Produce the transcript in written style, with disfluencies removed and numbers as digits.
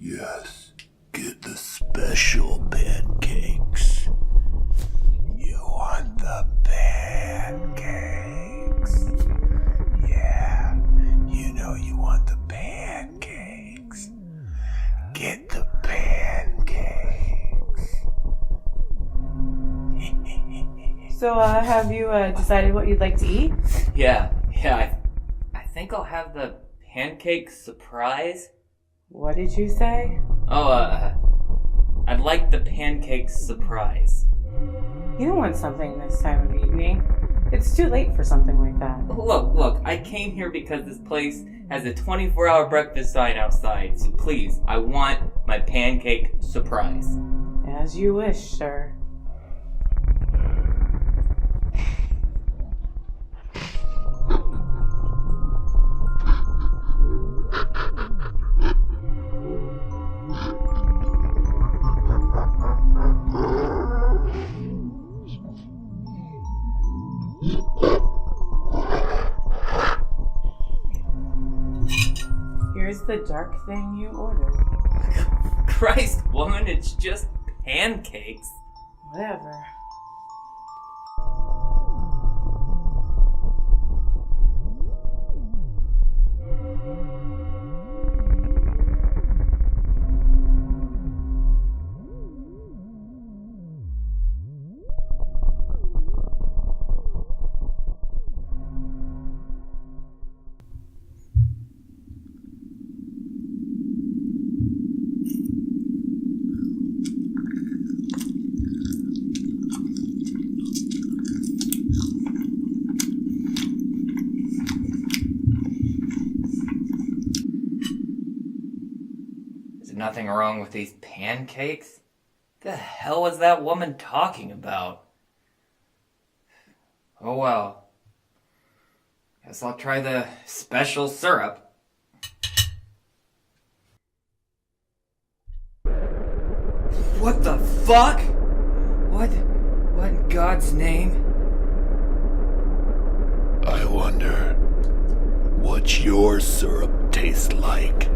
Yes, get the special pancakes. You want the pancakes? Yeah, you know you want the pancakes. Get the pancakes. So, have you decided what you'd like to eat? Yeah, I think I'll have the Pancake Surprise. What did you say? I'd like the Pancake Surprise. You don't want something this time of evening. It's too late for something like that. Look, I came here because this place has a 24-hour breakfast sign outside, so please, I want my Pancake Surprise. As you wish, sir. Here's the dark thing you ordered. Christ, woman, it's just pancakes. Whatever. There's nothing wrong with these pancakes? The hell was that woman talking about? Oh well. Guess I'll try the special syrup. What the fuck? What in God's name? I wonder what your syrup tastes like.